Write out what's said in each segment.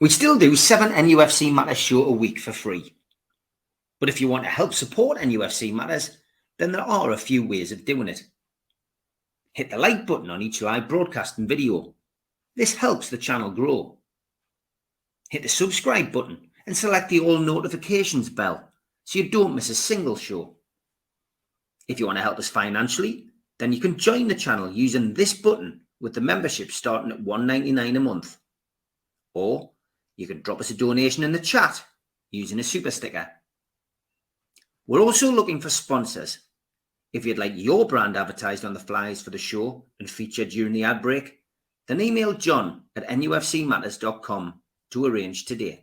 We still do 7 NUFC Matters show a week for free. But if you want to help support NUFC Matters, then there are a few ways of doing it. Hit the like button on each live broadcast and video. This helps the channel grow. Hit the subscribe button and select the all notifications bell so you don't miss a single show. If you want to help us financially, then you can join the channel using this button with the membership starting at $1.99 a month. Or you can drop us a donation in the chat using a super sticker. We're also looking for sponsors. If you'd like your brand advertised on the flyers for the show and featured during the ad break, then email john@nufcmatters.com to arrange today.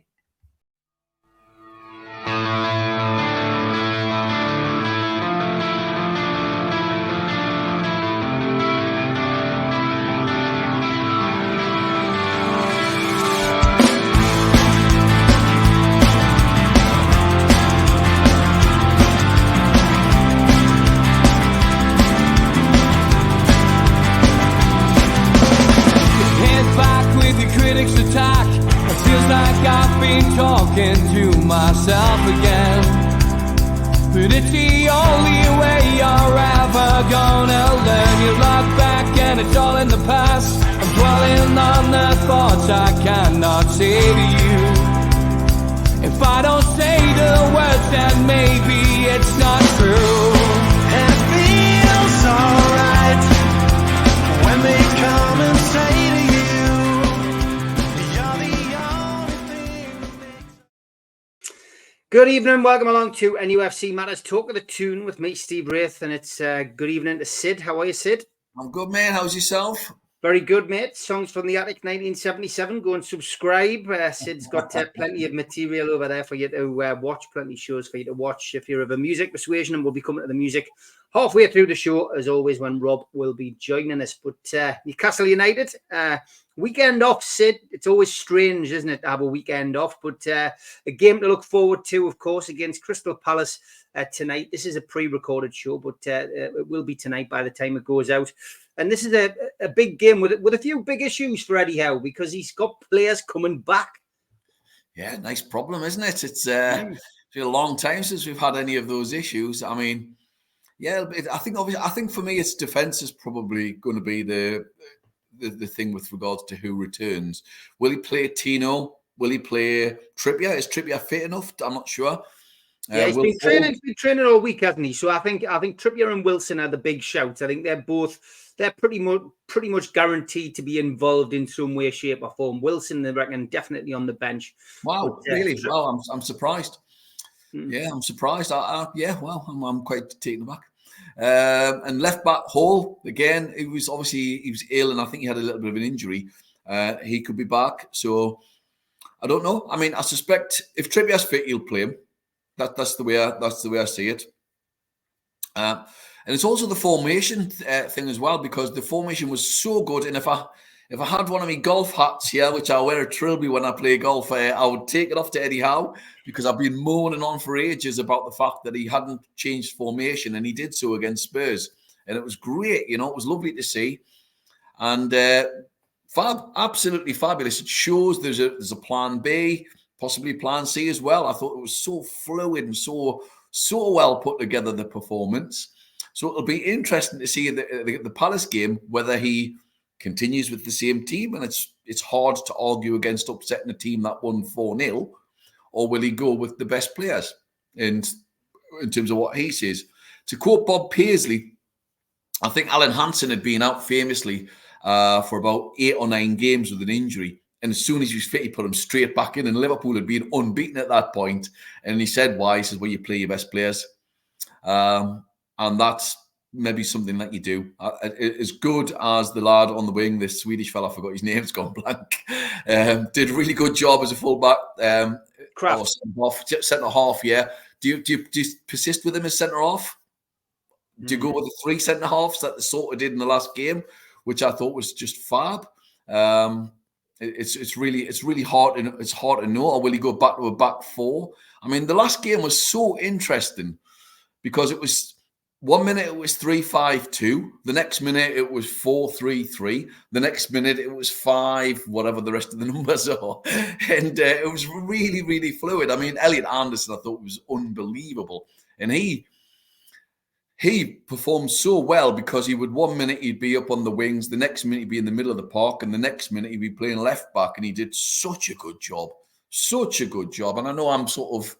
Attack. It feels like I've been talking to myself again, but it's the only way you're ever gonna learn. You look back and it's all in the past. I'm dwelling on the thoughts I cannot say to you. If I don't say the words, then maybe it's not true. And it feels alright when they come and say to you, good evening, welcome along to NUFC Matters Talk of the Toon with me, Steve Wraith, and it's good evening to Sid. How are you, Sid? I'm good, mate. How's yourself? Very good, mate. Songs from the Attic 1977. Go and subscribe. Sid's got plenty of material over there for you to watch, plenty of shows for you to watch if you're of a music persuasion, and we'll be coming to the music halfway through the show, as always, when Rob will be joining us. But Newcastle United, weekend off, Sid. It's always strange, isn't it, to have a weekend off? But a game to look forward to, of course, against Crystal Palace tonight. This is a pre-recorded show, but it will be tonight by the time it goes out. And this is a big game with a few big issues for Eddie Howe, because he's got players coming back. Yeah, nice problem, isn't it? It's been a long time since we've had any of those issues. I mean, yeah, I think for me, its defence is probably going to be the thing with regards to who returns. Will he play Tino? Will he play Trippier? Is Trippier fit enough? I'm not sure. Yeah, he's been training all week, hasn't he? So I think Trippier and Wilson are the big shouts. I think they're pretty much guaranteed to be involved in some way, shape, or form. Wilson, I reckon, definitely on the bench. Wow, but, really? Well, I'm surprised. Yeah, I'm surprised. I'm quite taken aback. And left back Hall again. He was ill, and I think he had a little bit of an injury. He could be back, so I don't know. I mean, I suspect if Trippier's fit, he'll play him. That's the way I see it. And it's also the formation thing as well, because the formation was so good. And if I had one of my golf hats here, which I wear at Trilby when I play golf, I would take it off to Eddie Howe, because I've been moaning on for ages about the fact that he hadn't changed formation, and he did so against Spurs. And it was great, it was lovely to see. And absolutely fabulous. It shows there's a plan B, possibly plan C as well. I thought it was so fluid and so well put together, the performance. So it'll be interesting to see the Palace game, whether he continues with the same team, and it's hard to argue against upsetting a team that won 4-0, or will he go with the best players in terms of what he says. To quote Bob Paisley, I think Alan Hansen had been out famously for about 8 or 9 games with an injury. And as soon as he was fit, he put him straight back in. And Liverpool had been unbeaten at that point. And he said, why? He says, well, you play your best players. And that's maybe something that you do. As good as the lad on the wing, this Swedish fella, I forgot his name, it's gone blank, did a really good job as a fullback. Centre-half, yeah. Do you persist with him as centre-half? Do you go with the 3 centre-halves that they sort of did in the last game, which I thought was just fab? It's really hard to know. Or will he go back to a back 4? I mean, the last game was so interesting because it was 1 minute it was 3-5-2. The next minute it was 4-3-3. The next minute it was 5, whatever the rest of the numbers are. And it was really, really fluid. I mean, Elliot Anderson, I thought was unbelievable. And he performed so well because he would 1 minute he'd be up on the wings, the next minute he'd be in the middle of the park, and the next minute he'd be playing left back. And he did such a good job. Such a good job. And I know I'm sort of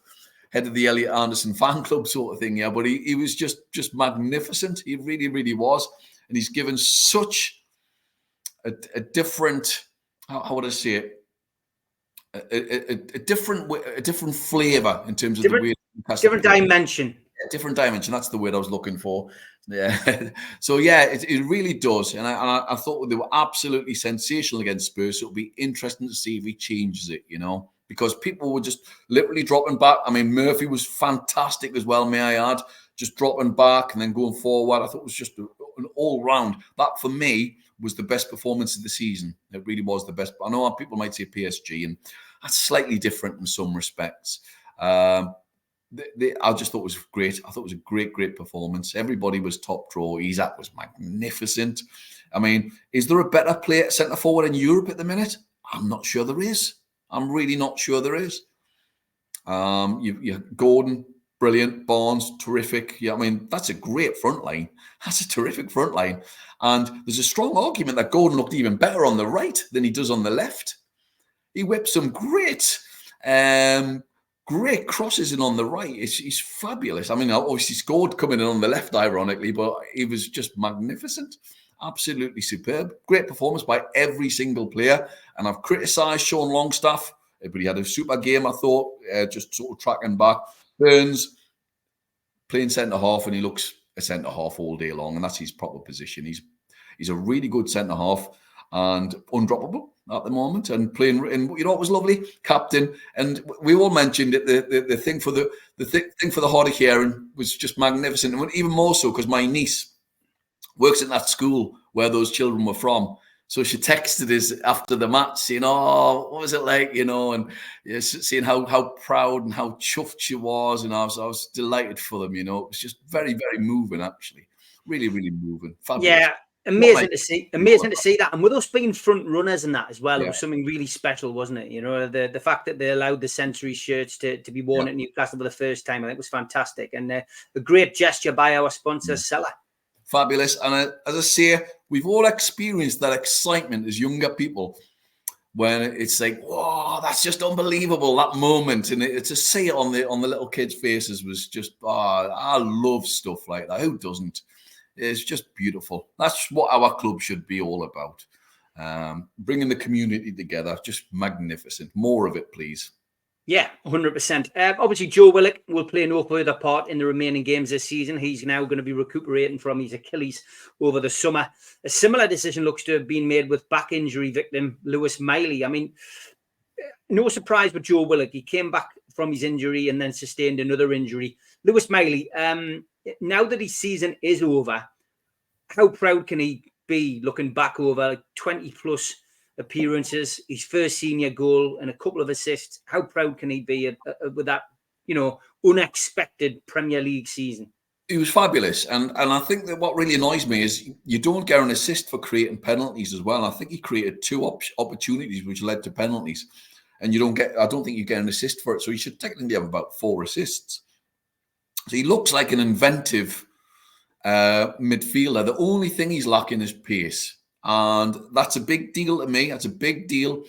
head of the Elliot Anderson fan club sort of thing, yeah, but he was just magnificent. He really, really was. And he's given such a different, how would I say it? A different flavour in terms of the way. Different dimension. Yeah, different dimension. That's the word I was looking for. Yeah. So, yeah, it really does. And I thought they were absolutely sensational against Spurs. So it'll be interesting to see if he changes it, you know, because people were just literally dropping back. I mean, Murphy was fantastic as well, may I add, just dropping back and then going forward. I thought it was just an all-round. That, for me, was the best performance of the season. It really was the best. I know people might say PSG, and that's slightly different in some respects. I just thought it was great. I thought it was a great performance. Everybody was top draw. Isak was magnificent. I mean, is there a better player centre forward in Europe at the minute? I'm not sure there is. I'm really not sure there is. You Gordon, brilliant. Barnes, terrific. Yeah, I mean, that's a great front line. That's a terrific front line. And there's a strong argument that Gordon looked even better on the right than he does on the left. He whipped some great crosses in on the right. He's fabulous. I mean, obviously scored coming in on the left, ironically, but he was just magnificent. Absolutely superb. Great performance by every single player. And I've criticised Sean Longstaff, but he had a super game, I thought, just sort of tracking back. Burns playing centre-half, and he looks a centre-half all day long, and that's his proper position. He's a really good centre-half and undroppable at the moment, and playing. And you know what was lovely, captain. And we all mentioned it. The thing for the thing for the hard of hearing was just magnificent, and even more so because my niece works in that school where those children were from. So she texted us after the match saying, "Oh, what was it like?" You know, and seeing how proud and how chuffed she was, and I was delighted for them. You know, it was just very, very moving, actually, really, really moving. Fabulous. Yeah. Amazing to see that, and with us being front runners and that as well, it was something really special, wasn't it? You know, the fact that they allowed the Century shirts to be worn at Newcastle for the first time, I think was fantastic, and a great gesture by our sponsor, Seller. Fabulous, and as I say, we've all experienced that excitement as younger people when it's like, "Whoa, that's just unbelievable!" That moment, and to see it on the little kids' faces was just, I love stuff like that. Who doesn't? It's just beautiful. That's what our club should be all about. Bringing the community together. Just magnificent. More of it, please. Yeah, 100%. Obviously, Joe Willock will play no further part in the remaining games this season. He's now going to be recuperating from his Achilles over the summer. A similar decision looks to have been made with back injury victim Lewis Miley. I mean, no surprise with Joe Willock. He came back from his injury and then sustained another injury. Lewis Miley, now that his season is over, how proud can he be looking back over 20 plus appearances, his first senior goal and a couple of assists? How proud can he be with that, you know, unexpected Premier League season? He was fabulous. And I think that what really annoys me is you don't get an assist for creating penalties as well. I think he created 2 opportunities which led to penalties. And I don't think you get an assist for it. So he should technically have about 4 assists. So he looks like an inventive midfielder. The only thing he's lacking is pace. And that's a big deal to me. That's a big deal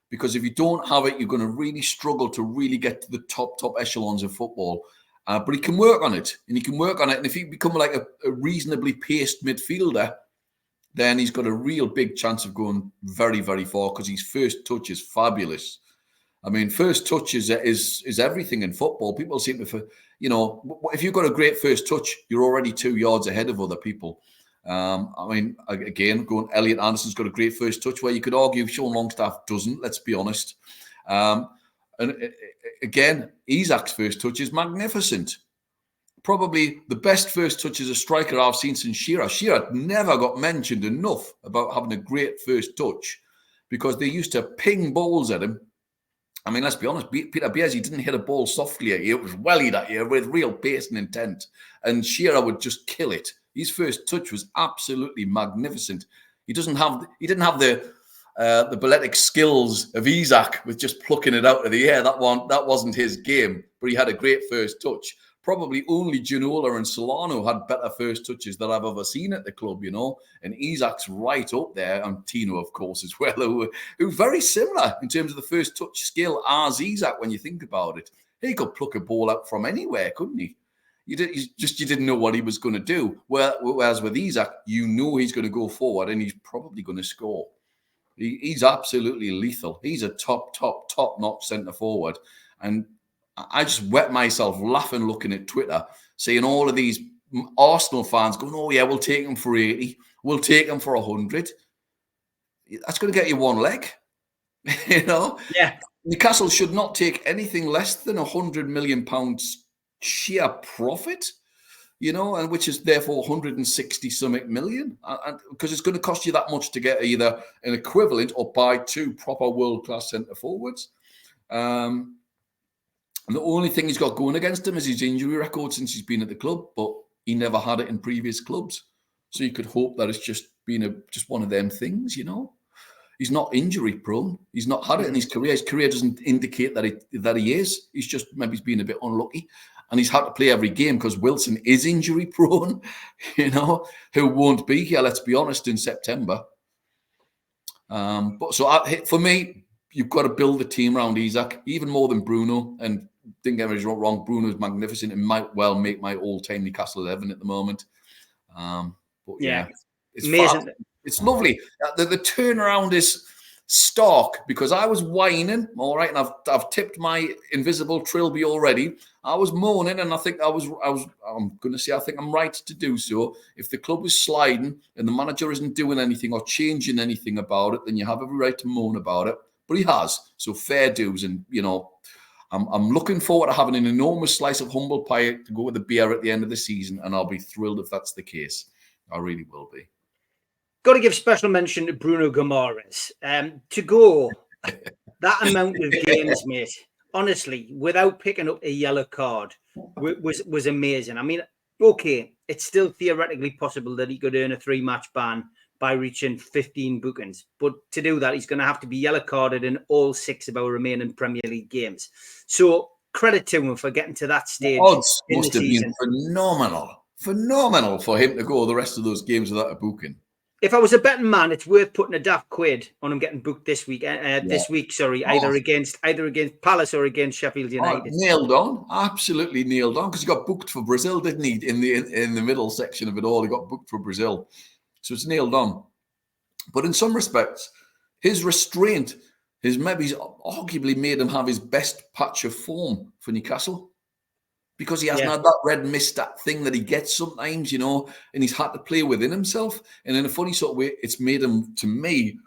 because if you don't have it, you're going to really struggle to really get to the top echelons of football. But he can work on it, and he can work on it. And if he become like a reasonably paced midfielder, then he's got a real big chance of going very, very far because his first touch is fabulous. I mean, first touch is everything in football. People seem to, you know, if you've got a great first touch, you're already 2 yards ahead of other people. I mean, again, Elliot Anderson's got a great first touch where you could argue Sean Longstaff doesn't, let's be honest. And again, Isak's first touch is magnificent. Probably the best first touch as a striker I've seen since Shearer. Shearer never got mentioned enough about having a great first touch because they used to ping balls at him I mean, let's be honest, Peter Biesi didn't hit a ball softly at you. It was wellied at you with real pace and intent. And Shearer would just kill it. His first touch was absolutely magnificent. He didn't have the balletic skills of Isak with just plucking it out of the air. That wasn't his game, but he had a great first touch. Probably only Ginola and Solano had better first touches that I've ever seen at the club, you know. And Isak's right up there, and Tino, of course, as well, who very similar in terms of the first touch skill as Isak when you think about it. He could pluck a ball out from anywhere, couldn't he? You didn't know what he was going to do. Whereas with Isak, you know he's going to go forward and he's probably going to score. He's absolutely lethal. He's a top-notch centre forward. And I just wet myself laughing looking at Twitter, seeing all of these Arsenal fans going, oh, yeah, we'll take him for 80. We'll take him for 100. That's going to get you one leg, you know? Yeah. Newcastle should not take anything less than £100 million sheer profit, you know, and which is therefore 160-something million, because it's going to cost you that much to get either an equivalent or buy two proper world-class centre forwards. And the only thing he's got going against him is his injury record since he's been at the club, but he never had it in previous clubs. So you could hope that it's just been just one of them things, you know. He's not injury prone. He's not had it in his career. His career doesn't indicate that he is. He's just maybe he's been a bit unlucky. And he's had to play every game because Wilson is injury prone, you know, who won't be here, let's be honest, in September. For me, you've got to build a team around Isak, even more than Bruno. And didn't get me wrong, Bruno's magnificent and might well make my all-time Newcastle 11 at the moment. But yeah, it's amazing. It's lovely. The turnaround is stark because I was whining, all right, and I've tipped my invisible trilby already. I was moaning, and I think I'm going to say I think I'm right to do so. If the club is sliding and the manager isn't doing anything or changing anything about it, then you have every right to moan about it. But he has, so fair dues, and you know. I'm looking forward to having an enormous slice of humble pie to go with the beer at the end of the season, and I'll be thrilled if that's the case. I really will be. Got to give special mention to Bruno Guimaraes. To go that amount of games, mate, honestly, without picking up a yellow card was amazing. I mean, okay, it's still theoretically possible that he could earn a 3-match ban by reaching 15 bookings. But to do that, he's going to have to be yellow carded in all 6 of our remaining Premier League games. So credit to him for getting to that stage. The odds must have been phenomenal for him to go the rest of those games without a booking. If I was a betting man, it's worth putting a daft quid on him getting booked this week. Either against Palace or against Sheffield United. Nailed on, absolutely nailed on, because he got booked for Brazil, didn't he? In the middle section of it all, he got booked for Brazil. So it's nailed on. But in some respects, his restraint has maybe arguably made him have his best patch of form for Newcastle, because he hasn't had that red mist, that thing that he gets sometimes, you know, and he's had to play within himself. And in a funny sort of way, it's made him, to me,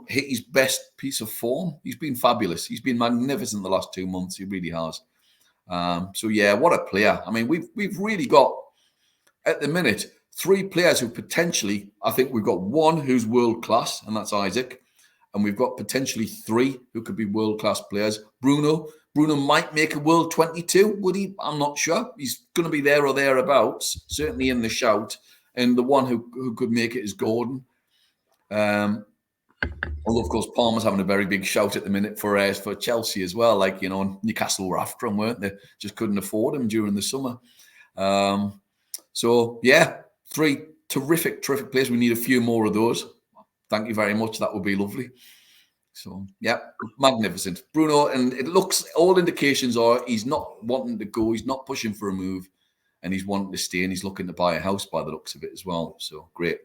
hit his best piece of form. He's been fabulous. He's been magnificent the last 2 months. He really has. So yeah, what a player. I mean, we've really got, at the minute, 3 players who potentially, I think we've got 1 who's world class, and that's Isaac. And we've got potentially 3 who could be world class players. Bruno might make a world 22, would he? I'm not sure. He's going to be there or thereabouts, certainly in the shout. And the one who could make it is Gordon. Although, of course, Palmer's having a very big shout at the minute for Chelsea as well. Like, you know, Newcastle were after him, weren't they? Just couldn't afford him during the summer. So, yeah, 3 terrific players. We need a few more of those. Thank you very much. That would be lovely. So, yeah, magnificent. Bruno, and it looks, all indications are he's not wanting to go. He's not pushing for a move, and he's wanting to stay, and he's looking to buy a house by the looks of it as well. So, great.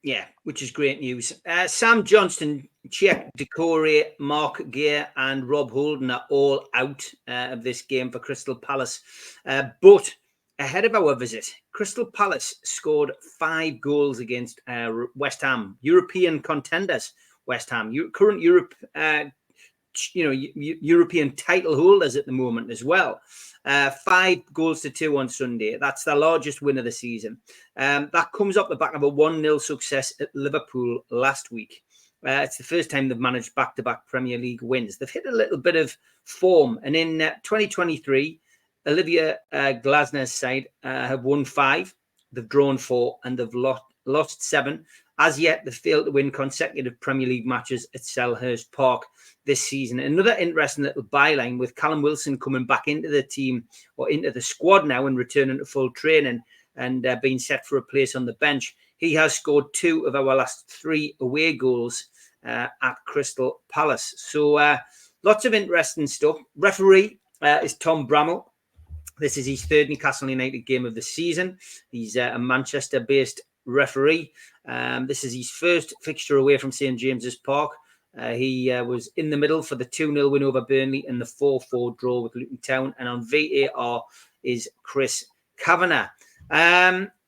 Yeah, which is great news. Sam Johnston, Czech Decore, Mark Gear and Rob Holden are all out of this game for Crystal Palace. But ahead of our visit, Crystal Palace scored 5 goals against West Ham, European contenders. West Ham, current European title holders at the moment as well. 5-2 on Sunday. That's the largest win of the season. That comes up the back of a 1-0 success at Liverpool last week. It's the first time they've managed back-to-back Premier League wins. They've hit a little bit of form. And in 2023, Olivia Glasner's side have won 5. They've drawn 4 and they've lost 7. As yet, they've failed to win consecutive Premier League matches at Selhurst Park this season. Another interesting little byline with Callum Wilson coming back into the team or into the squad now and returning to full training and being set for a place on the bench. He has scored 2 of our last 3 away goals at Crystal Palace. So lots of interesting stuff. Referee is Tom Bramall. This is his 3rd Newcastle United game of the season. He's a Manchester-based referee. This is his first fixture away from St James's Park. He was in the middle for the 2-0 win over Burnley and the 4-4 draw with Luton Town. And on VAR is Chris Kavanagh.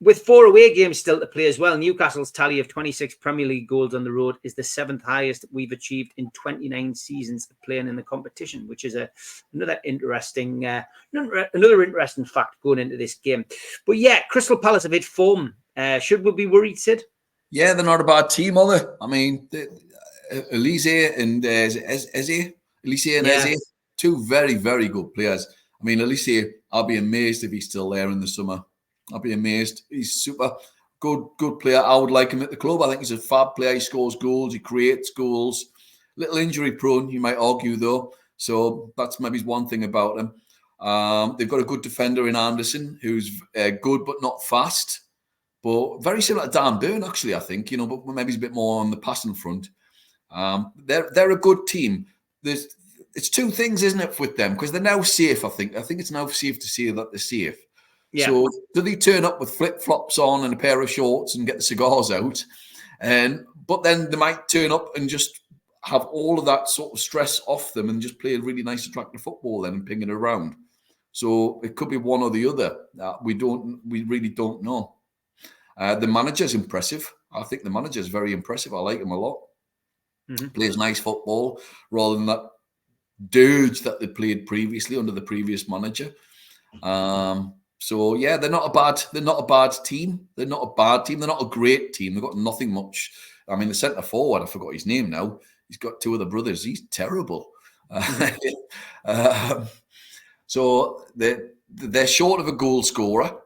With 4 away games still to play as well, Newcastle's tally of 26 Premier League goals on the road is the 7th highest we've achieved in 29 seasons of playing in the competition, which is another interesting fact going into this game. But yeah, Crystal Palace have hit form. Should we be worried, Sid? Yeah, they're not a bad team, are they? I mean, Elise and Eze, 2 very, very good players. I mean, Elise, I'll be amazed if he's still there in the summer. I'll be amazed. He's super good player. I would like him at the club. I think he's a fab player. He scores goals. He creates goals. Little injury prone, you might argue, though. So that's maybe one thing about him. They've got a good defender in Anderson, who's good but not fast. But very similar to Dan Burn, actually, I think. But maybe he's a bit more on the passing front. They're a good team. It's 2 things, isn't it, with them? Because they're now safe, I think. I think it's now safe to say that they're safe. Yeah. So do they turn up with flip-flops on and a pair of shorts and get the cigars out? But then they might turn up and just have all of that sort of stress off them and just play a really nice, attractive football then and ping it around. So it could be one or the other. We really don't know. The manager's impressive. I think the manager's very impressive. I like him a lot. Mm-hmm. Plays nice football rather than that dirge that they played previously under the previous manager. So yeah, they're not a bad team. They're not a bad team. They're not a great team. They've got nothing much. I mean, the centre forward, I forgot his name now. He's got 2 other brothers. He's terrible. So they're short of a goal scorer,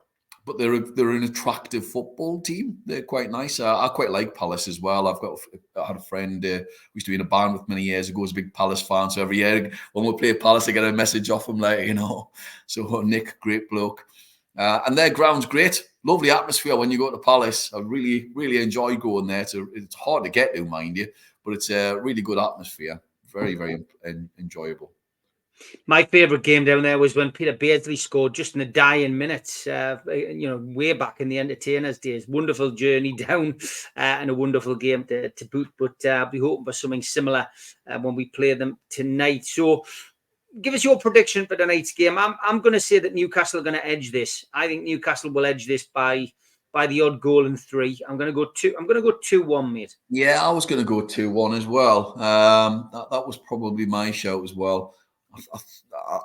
but they're an attractive football team. They're quite nice. I quite like Palace as well. I had a friend who used to be in a band with many years ago. Was a big Palace fan. So every year when we play Palace, I get a message off him, So Nick, great bloke. And their ground's great. Lovely atmosphere when you go to Palace. I really, really enjoy going there. It's hard to get to, mind you, but it's a really good atmosphere. Very, very enjoyable. My favourite game down there was when Peter Beardsley scored just in the dying minutes, way back in the Entertainers days. Wonderful journey down and a wonderful game to boot. But I'll be hoping for something similar when we play them tonight. So give us your prediction for tonight's game. I'm going to say that Newcastle are going to edge this. I think Newcastle will edge this by the odd goal in 3. I'm going to go 2-1, mate. Yeah, I was going to go 2-1 as well. That was probably my shout as well.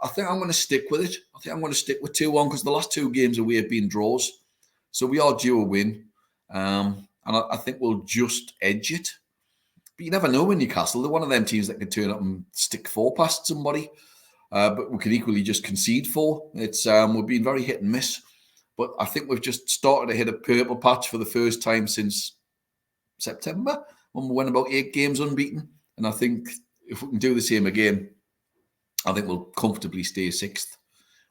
I think I'm going to stick with it. I think I'm going to stick with 2-1 because the last 2 games away have been draws. So we are due a win. And I think we'll just edge it. But you never know with Newcastle. They're one of them teams that can turn up and stick 4 past somebody. But we could equally just concede 4. We've been very hit and miss. But I think we've just started to hit a purple patch for the first time since September when we went about 8 games unbeaten. And I think if we can do the same again, I think we'll comfortably stay 6th,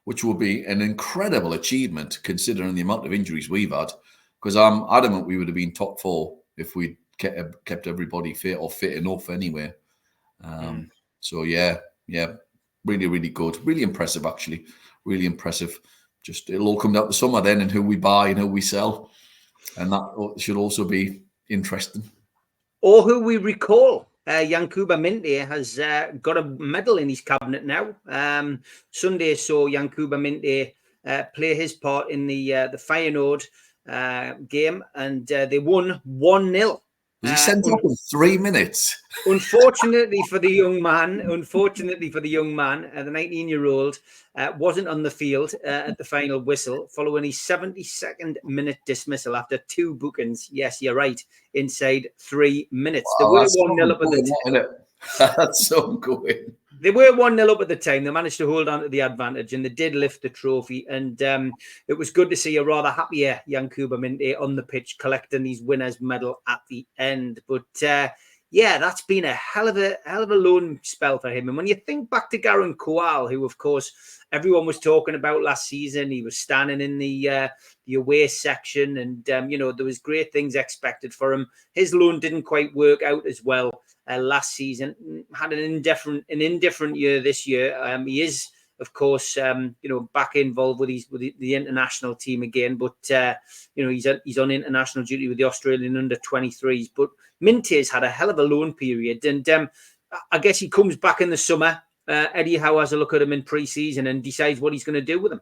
which will be an incredible achievement considering the amount of injuries we've had. Because I'm adamant we would have been top 4 if we kept everybody fit or fit enough anyway. So yeah, really, really good. Really impressive, actually. Really impressive. Just it'll all come down to summer then and who we buy and who we sell. And that should also be interesting. Or who we recall. Yankuba Minte has got a medal in his cabinet now. Sunday saw Yankuba Minte play his part in the Feyenoord game, and they won 1-0 Was he sent off in 3 minutes? Unfortunately for the young man, the 19-year-old wasn't on the field at the final whistle following his 72nd minute dismissal after 2 bookings. Yes, you're right. Inside 3 minutes. They were 1-0 up at the time. That's so good. They were 1-0 up at the time. They managed to hold on to the advantage and they did lift the trophy. And it was good to see a rather happier Yankuba Minte on the pitch collecting his winner's medal at the end. But yeah, that's been a hell of a loan spell for him. And when you think back to Garen Kowal, who, of course, everyone was talking about last season, he was standing in the away section and, there was great things expected for him. His loan didn't quite work out as well last season. Had an indifferent year this year. He is, of course, back involved with the international team again. But, he's on international duty with the Australian under-23s. But Minte's had a hell of a loan period. And I guess he comes back in the summer. Eddie Howe has a look at him in pre-season and decides what he's going to do with him.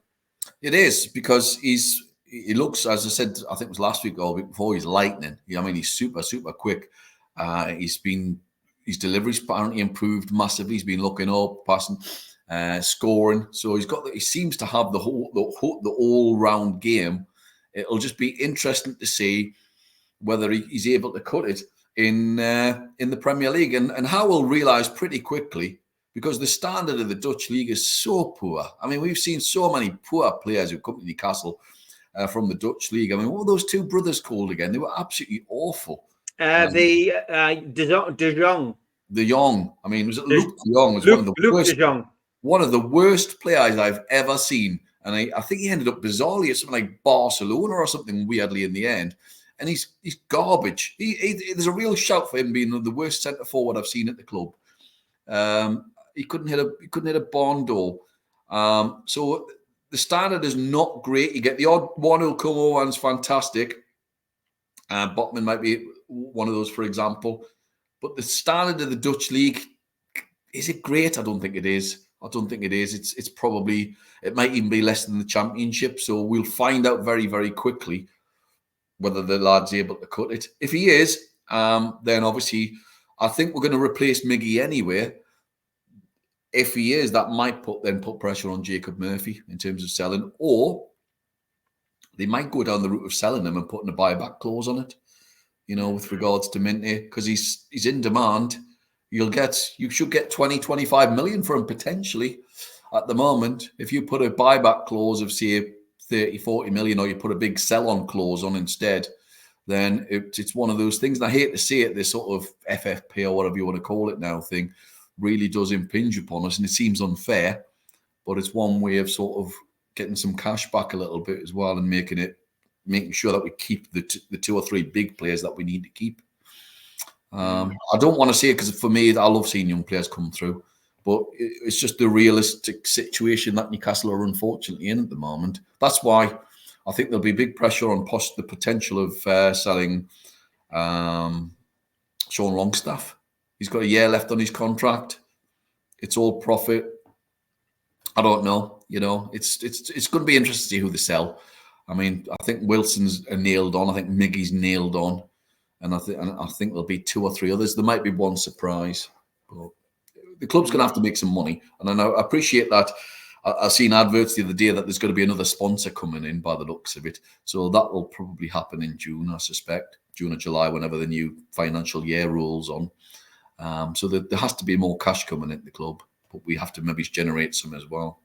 It is, because he looks, as I said, I think it was last week or before, he's lightning. He's super, super quick. His delivery's apparently improved massively. He's been looking up, passing, scoring. So he seems to have the all-round game. It'll just be interesting to see whether he's able to cut it in the Premier League. And Howe will realise pretty quickly, because the standard of the Dutch league is so poor. I mean, we've seen so many poor players who come to Newcastle from the Dutch league. I mean, what were those 2 brothers called again? They were absolutely awful. De Jong. De Jong. I mean, was it Luke De Jong? Was one of the worst players I've ever seen. And I think he ended up bizarrely at something like Barcelona or something weirdly in the end. And he's garbage. There's a real shout for him being the worst centre forward I've seen at the club. He couldn't hit a barn door. So the standard is not great. You get the odd one who'll come over and it's fantastic. Botman might be one of those, for example. But the standard of the Dutch league, is it great? I don't think it is. It's probably, it might even be less than the Championship. So we'll find out very, very quickly whether the lad's able to cut it. If he is, then obviously I think we're going to replace Miggy anyway. If he is, that might put pressure on Jacob Murphy in terms of selling, or they might go down the route of selling him and putting a buyback clause on it. With regards to Minte, because he's in demand. You should get 20, 25 million for him potentially at the moment. If you put a buyback clause of, say, 30, 40 million, or you put a big sell-on clause on instead, then it's one of those things. And I hate to see it, this sort of FFP or whatever you want to call it now thing really does impinge upon us, and it seems unfair, but it's one way of sort of getting some cash back a little bit as well, and making sure that we keep the 2 or 3 big players that we need to keep. I don't want to say it, because for me, I love seeing young players come through, but it's just the realistic situation that Newcastle are unfortunately in at the moment. That's why I think there'll be big pressure on the potential of selling Sean Longstaff. He's got a year left on his contract. It's all profit. I don't know. It's going to be interesting to see who they sell. I mean, I think Wilson's nailed on. I think Miggy's nailed on, and I think there'll be 2 or 3 others. There might be one surprise, but the club's going to have to make some money. And I know, I appreciate that. I've seen adverts the other day that there's going to be another sponsor coming in by the looks of it. So that will probably happen in June, I suspect, June or July, whenever the new financial year rolls on. So there has to be more cash coming into the club, but we have to maybe generate some as well.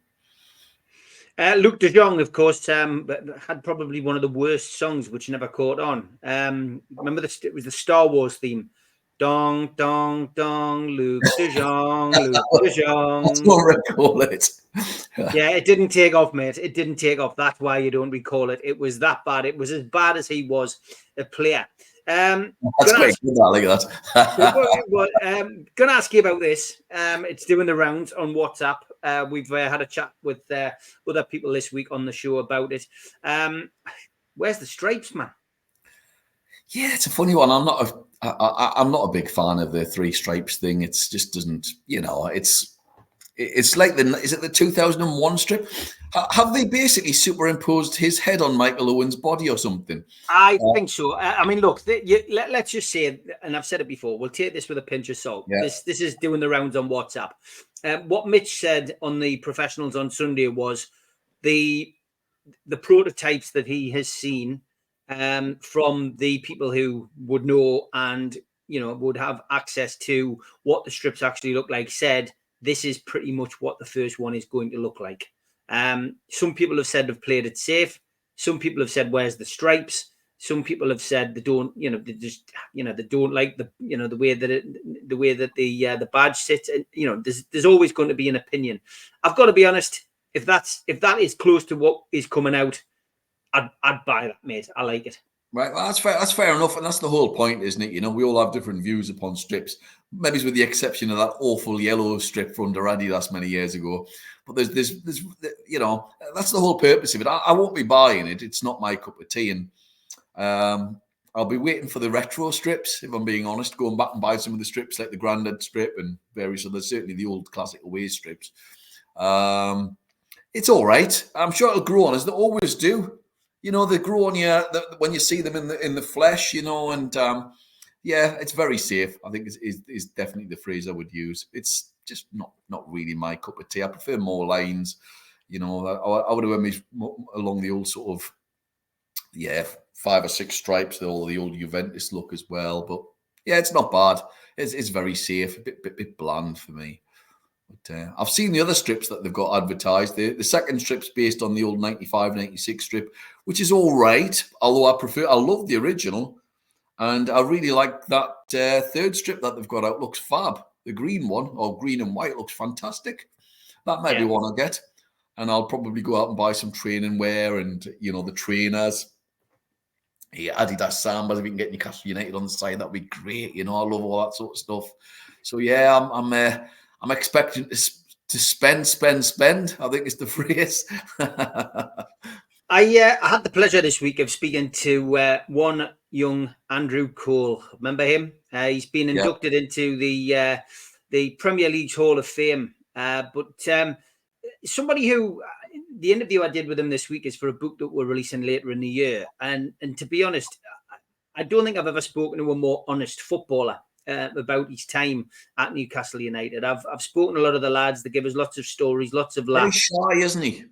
Luke De Jong, of course, had probably one of the worst songs, which never caught on. Remember, it was the Star Wars theme. Dong, dong, dong, Luke De Jong, Luke De Jong. That's not recall it. Yeah, it didn't take off, mate. It didn't take off. That's why you don't recall it. It was that bad. It was as bad as he was a player. That's quite good. I like that. Going to ask you about this. It's doing the rounds on WhatsApp. We've had a chat with other people this week on the show about it. Where's the stripes, man? Yeah, it's a funny one. I'm not a big fan of the 3 stripes thing. It's just doesn't, It's like is it the 2001 strip? Have they basically superimposed his head on Michael Owen's body or something? I think so. I mean, look, let's just say, and I've said it before, we'll take this with a pinch of salt. Yeah. This is doing the rounds on WhatsApp. What Mitch said on the Professionals on Sunday was the prototypes that he has seen from the people who would know and, you know, would have access to what the strips actually look like, said this is pretty much what the first one is going to look like. Some people have said they've played it safe. Some people have said, where's the stripes? Some people have said they don't, you know, they just, you know, they don't like the, you know, the way that the badge sits. And, you know, there's always going to be an opinion. I've got to be honest. If that is close to what is coming out, I'd buy that, mate. I like it. Right, well, that's fair. That's fair enough, and that's the whole point, isn't it? You know, we all have different views upon strips. Maybe with the exception of that awful yellow strip for under Adidas many years ago. But there's you know, that's the whole purpose of it. I won't be buying it. It's not my cup of tea, and I'll be waiting for the retro strips, if I'm being honest, going back and buy some of the strips like the Grandad strip and various others, certainly the old classic away strips. It's all right. I'm sure it'll grow on as they always do. You know, they grow on you when you see them in the flesh, you know, and yeah, it's very safe. I think is definitely the phrase I would use. It's just not really my cup of tea. I prefer more lines. You know, I would have went along the old sort of, 5 or 6 stripes, the old Juventus look as well. But yeah, it's not bad. It's very safe, a bit bland for me. But I've seen the other strips that they've got advertised. The second strip's based on the old 95, 96 strip, which is all right. Although I love the original. And I really like that third strip that they've got out. Looks fab. The green one, or green and white, looks fantastic. That might be one I'll get. And I'll probably go out and buy some training wear and, you know, the trainers. Yeah, Adidas Sambas, if we can get Newcastle United on the side, that'd be great. You know, I love all that sort of stuff. So yeah, I'm expecting to spend. I think it's the phrase. I had the pleasure this week of speaking to one young Andrew Cole. Remember him? He's been inducted into the Premier League's Hall of Fame. But somebody who, the interview I did with him this week is for a book that we're releasing later in the year. And to be honest, I don't think I've ever spoken to a more honest footballer about his time at Newcastle United. I've spoken to a lot of the lads. They give us lots of stories, lots of laughs. Very shy, isn't he?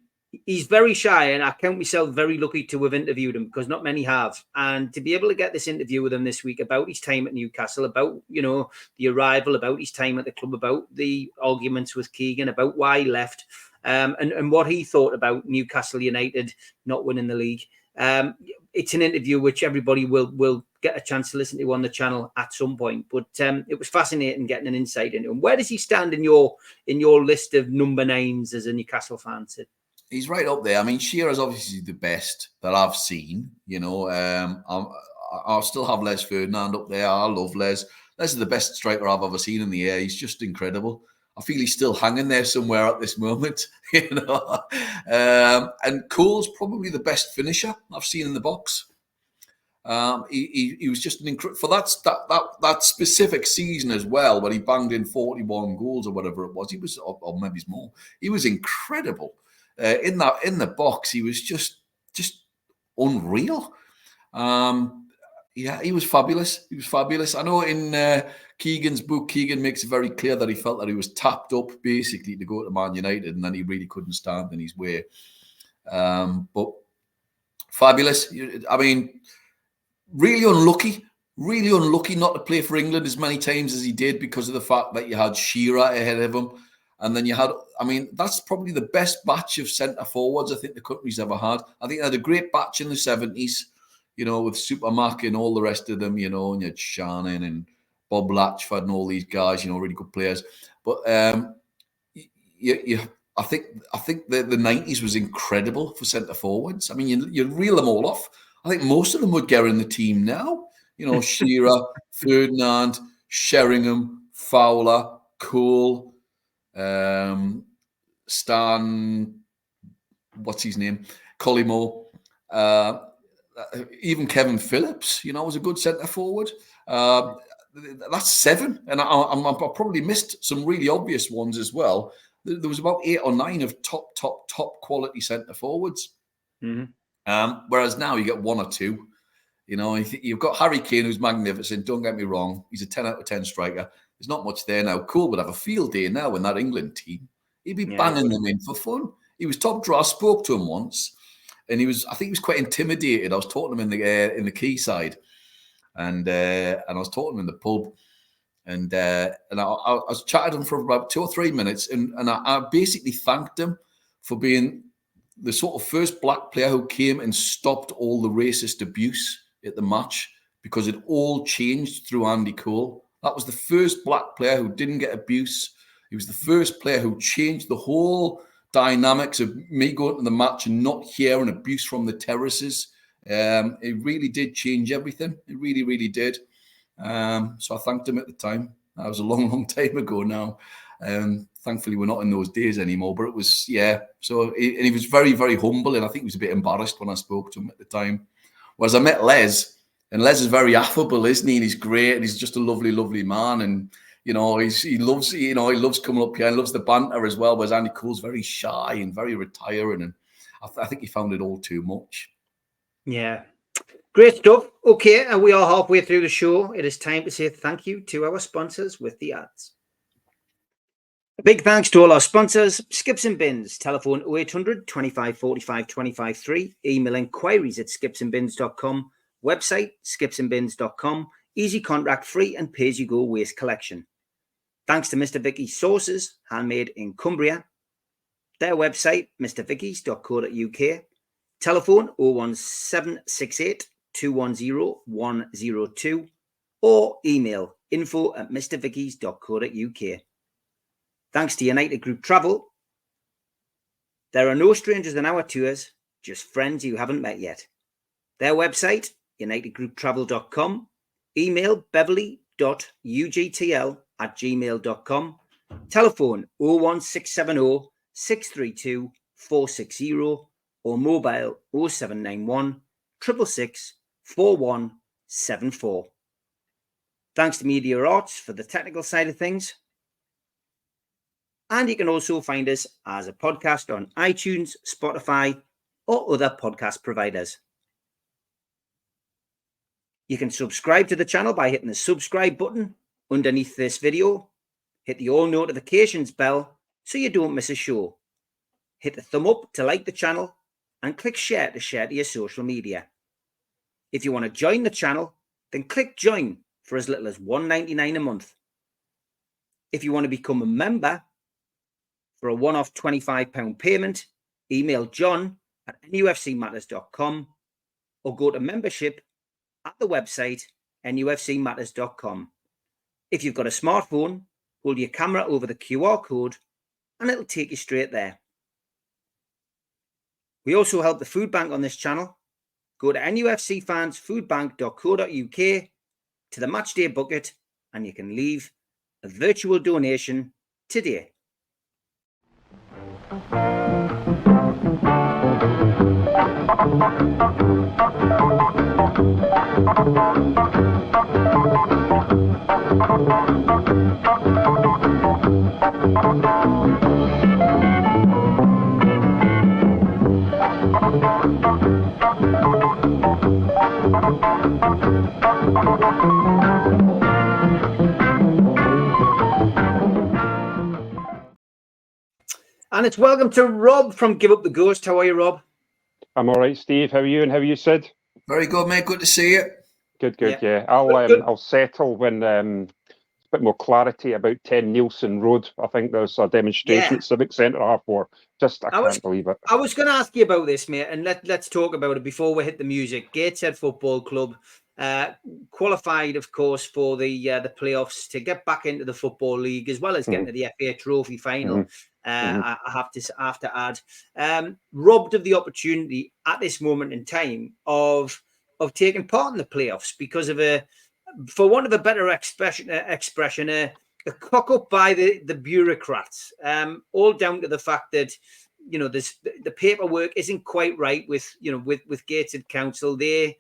He's very shy, and I count myself very lucky to have interviewed him because not many have. And to be able to get this interview with him this week about his time at Newcastle, about, you know, the arrival, about his time at the club, about the arguments with Keegan, about why he left, and what he thought about Newcastle United not winning the league. It's an interview which everybody will get a chance to listen to on the channel at some point. But it was fascinating getting an insight into him. Where does he stand in your list of number 9s as a Newcastle fan, Sid? He's right up there. I mean, Shearer's obviously the best that I've seen. You know, I'll still have Les Ferdinand up there. I love Les. Les is the best striker I've ever seen in the air. He's just incredible. I feel he's still hanging there somewhere at this moment, you know. And Cole's probably the best finisher I've seen in the box. He was just an incredible for that specific season as well, when he banged in 41 goals or whatever it was. He was, or maybe more. He was incredible. In the box, he was just unreal. Yeah, he was fabulous. He was fabulous. I know in Keegan's book, Keegan makes it very clear that he felt that he was tapped up basically to go to Man United, and then he really couldn't stand in his way. But fabulous. I mean, really unlucky not to play for England as many times as he did because of the fact that you had Shearer ahead of him. And then you had, I mean, that's probably the best batch of centre forwards I think the country's ever had. I think they had a great batch in the 70s, you know, with Supermac and all the rest of them, you know, and you had Shannon and Bob Latchford and all these guys, you know, really good players. But I think the 90s was incredible for centre forwards. I mean, you reel them all off. I think most of them would get in the team now. You know, Shearer, Ferdinand, Sheringham, Fowler, Cole, Stan, what's his name? Collymore, even Kevin Phillips, you know, was a good centre forward. That's 7, and I probably missed some really obvious ones as well. there was about 8 or 9 of top quality centre forwards. Whereas now you get 1 or 2. You know, you've got Harry Kane, who's magnificent. Don't get me wrong; he's a 10 out of 10 striker. There's not much there now. Cole would have a field day now in that England team. He'd be banging them in for fun. He was top draw. I spoke to him once, and I think he was quite intimidated. I was talking to him in the quayside, and I was talking to him in the pub, and I was chatting to him for about 2 or 3 minutes, and I basically thanked him for being the sort of first black player who came and stopped all the racist abuse at the match, because it all changed through Andy Cole. That was the first black player who didn't get abuse. He was the first player who changed the whole dynamics of me going to the match and not hearing abuse from the terraces. It really did change everything. It really, really did. So I thanked him at the time. That was a long, long time ago now. Thankfully, we're not in those days anymore. But it was, yeah. So he was very, very humble, and I think he was a bit embarrassed when I spoke to him at the time. Whereas I met Les, and Les is very affable, isn't he? And he's great, and he's just a lovely, lovely man. And he loves coming up here and loves the banter as well. Whereas Andy Cole's very shy and very retiring, and I think he found it all too much. Yeah, great stuff. Okay, and we are halfway through the show. It is time to say thank you to our sponsors with the ads. A big thanks to all our sponsors: Skips and Bins, telephone 0800 25 45 25 3, email inquiries at skipsandbins.com, website skipsandbins.com, easy contract free and pay-as-you-go waste collection. Thanks to Mr. Vicky's Sauces, handmade in Cumbria. Their website, mrvickies.co.uk, telephone 01768 210 102, or email info@mrvickies.co.uk. Thanks to United Group Travel. There are no strangers in our tours, just friends you haven't met yet. Their website, unitedgrouptravel.com, email beverly.ugtl@gmail.com, telephone 01670 632 460, or mobile 0791 666 4174. Thanks to Media Arts for the technical side of things. And you can also find us as a podcast on iTunes, Spotify, or other podcast providers. You can subscribe to the channel by hitting the subscribe button underneath this video. Hit the all notifications bell so you don't miss a show. Hit the thumb up to like the channel, and click share to your social media. If you want to join the channel, then click join for as little as $1.99 a month. If you want to become a member, for a one-off £25 payment, email john@nufcmatters.com or go to membership at the website nufcmatters.com. If you've got a smartphone, hold your camera over the QR code and it'll take you straight there. We also help the food bank on this channel. Go to nufcfansfoodbank.co.uk to the matchday bucket and you can leave a virtual donation today. And it's welcome to Rob from Give Up the Ghost. How are you, Rob? I'm all right, Steve. How are you? And how are you, Sid? Very good, mate. Good to see you. Good. Yeah. I'll settle when a bit more clarity about 10 Nielsen Road. I think there's a demonstration at Civic Centre R4. I can't believe it. I was going to ask you about this, mate, and let's talk about it before we hit the music. Gateshead Football Club qualified, of course, for the playoffs to get back into the Football League, as well as getting to the FA Trophy final. I have to add, robbed of the opportunity at this moment in time of taking part in the playoffs because of for want of a better expression, a cock up by the bureaucrats, all down to the fact that the paperwork isn't quite right with Gateshead Council. They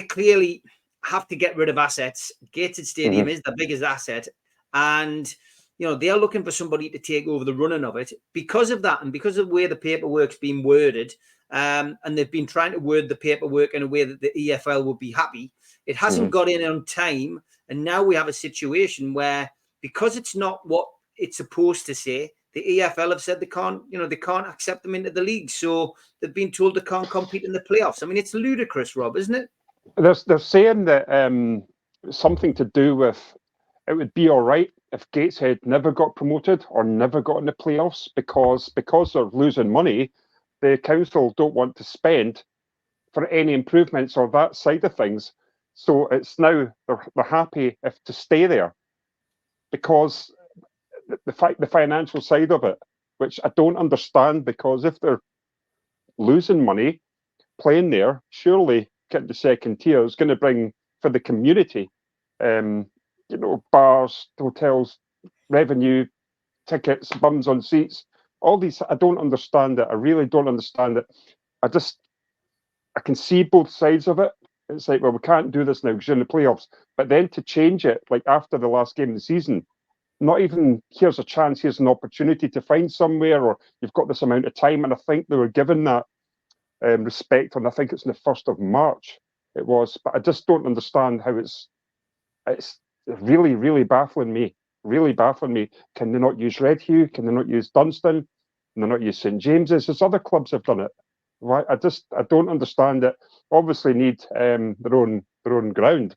clearly have to get rid of assets. Gateshead Stadium is the biggest asset, and they're looking for somebody to take over the running of it. Because of that, and because of the way the paperwork's been worded, and they've been trying to word the paperwork in a way that the EFL would be happy, it hasn't got in on time. And now we have a situation where, because it's not what it's supposed to say, the EFL have said they can't accept them into the league. So they've been told they can't compete in the playoffs. I mean, it's ludicrous, Rob, isn't it? They're saying that something to do with it would be all right if Gateshead never got promoted or never got in the playoffs because they're losing money. The council don't want to spend for any improvements or that side of things. So it's now they're happy if to stay there because the financial side of it, which I don't understand, because if they're losing money playing there, surely getting the second tier is going to bring for the community, bars, hotels, revenue, tickets, bums on seats, all these. I don't understand it. I really don't understand it. I can see both sides of it. It's like, well, we can't do this now because you're in the playoffs. But then to change it, like after the last game of the season, not even here's a chance, here's an opportunity to find somewhere, or you've got this amount of time. And I think they were given that respect, and I think it's on the 1st of March it was. But I just don't understand how it's really, really baffling me. Really baffling me. Can they not use Redhugh? Can they not use Dunstan? Can they not use St James's? There's other clubs have done it. Why? I don't understand it. Obviously need their own ground.